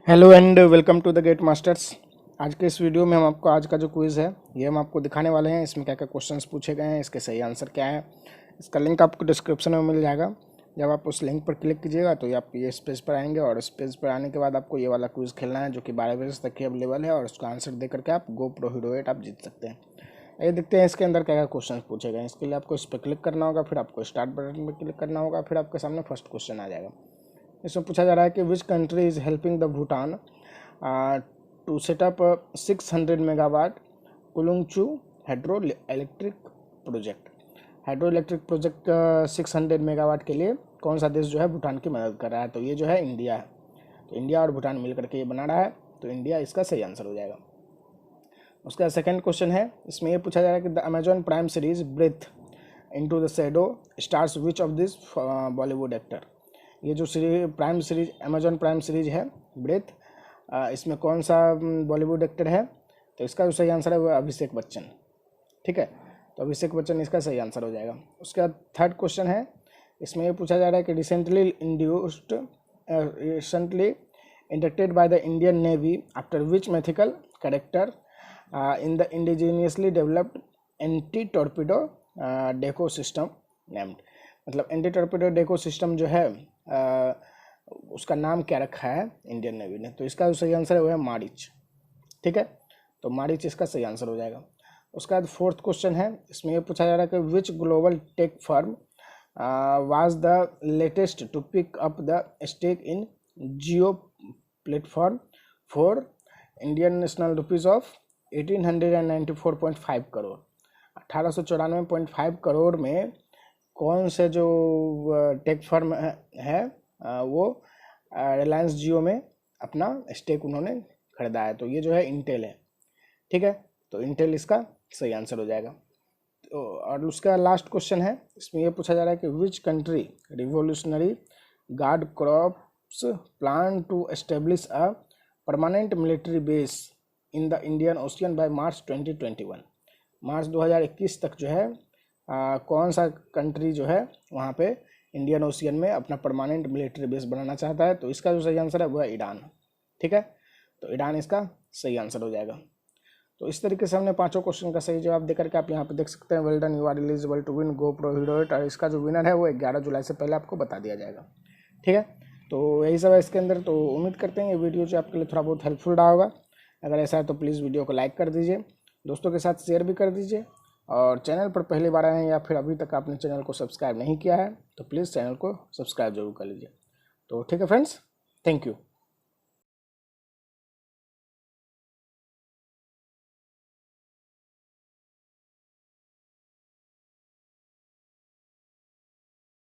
Hello and welcome to the gate masters. आज के इस वीडियो में हम आपको आज का जो क्विज़ है ये हम आपको दिखाने वाले हैं। इसमें क्या क्या क्वेश्चंस पूछे गए हैं, इसके सही आंसर क्या है। इसका लिंक आपको डिस्क्रिप्शन में मिल जाएगा। जब आप उस लिंक पर क्लिक कीजिएगा तो आप ये इस पेज पर आएंगे और इस पेज पर आने के बाद आपको ये वाला क्विज़ खेलना है जो कि 12 बजे तक ही अवेलेबल है और उसका आंसर दे करके आप GoPro Hydro 8 आप जीत सकते हैं। ये देखते हैं इसके अंदर क्या क्या क्वेश्चन पूछे गए हैं। इसके लिए आपको इस पर क्लिक करना होगा, फिर आपको स्टार्ट बटन पर क्लिक करना होगा, फिर आपके सामने फर्स्ट क्वेश्चन आ जाएगा। इसमें पूछा जा रहा है कि which country is helping the Bhutan to set up 600 megawatt Kholongchhu hydro electric project. Hydro electric project 600 megawatt के लिए कौन सा देश जो है भूटान की मदद कर रहा है? तो ये जो है इंडिया है। तो इंडिया और भूटान मिलकर के ये बना रहा है, तो इंडिया इसका सही आंसर हो जाएगा। उसका सेकंड क्वेश्चन है, इसमें ये पूछा जा रहा है कि the Amazon Prime series Breathe into the Shadows stars which of this Bollywood actor. ये जो Prime series Amazon Prime series है ब्रेथ, इसमें कौन सा बॉलीवुड एक्टर है? तो इसका जो सही आंसर है वो अभिषेक बच्चन। ठीक है, तो अभिषेक बच्चन इसका सही आंसर हो जाएगा। उसका थर्ड क्वेश्चन है, इसमें ये पूछा जा रहा है कि recently inducted by the Indian navy after which mythical character in the indigenously developed anti-torpedo deco system named. मतलब एंटी-टॉर्पेडो डेको सिस्टम जो है उसका नाम क्या रखा है इंडियन नेवी ने? तो इसका जो सही आंसर है वो है मारीच। ठीक है, तो मारीच इसका सही आंसर हो जाएगा। उसके बाद फोर्थ क्वेश्चन है, इसमें ये पूछा जा रहा है कि which global tech firm was the latest to pick up the stake in Jio platform for Indian national rupees of 1894.5 crore. 1894.5 crore में कौन से जो टेक फर्म है वो रिलायंस जियो में अपना स्टेक उन्होंने खरीदा है। तो ये जो है इंटेल है। ठीक है, तो इंटेल इसका सही आंसर हो जाएगा। तो और उसका लास्ट क्वेश्चन है, इसमें ये पूछा जा रहा है कि which country revolutionary guard corps plan to establish a permanent military base in the Indian Ocean by March 2021। March 2021 तक जो है कौन सा कंट्री जो है वहाँ पे इंडियन ओशियन में अपना परमानेंट मिलिट्री बेस बनाना चाहता है? तो इसका जो सही आंसर है वो है ईरान। ठीक है, तो ईरान इसका सही आंसर हो जाएगा। तो इस तरीके से हमने पांचों क्वेश्चन का सही जवाब देकर के आप यहाँ पे देख सकते हैं। Well done, you are eligible to win GoPro Hydro 8। और इसका जो विनर है वो 11 जुलाई से पहले आपको बता दिया जाएगा। ठीक है, तो यही सब है इसके अंदर। तो उम्मीद करते हैं ये वीडियो जो आपके लिए थोड़ा बहुत हेल्पफुल रहा होगा। अगर ऐसा है तो प्लीज़ वीडियो को लाइक कर दीजिए, दोस्तों के साथ शेयर भी कर दीजिए, और चैनल पर पहली बार आए हैं या फिर अभी तक आपने चैनल को सब्सक्राइब नहीं किया है तो प्लीज़ चैनल को सब्सक्राइब जरूर कर लीजिए। तो ठीक है फ्रेंड्स, थैंक यू।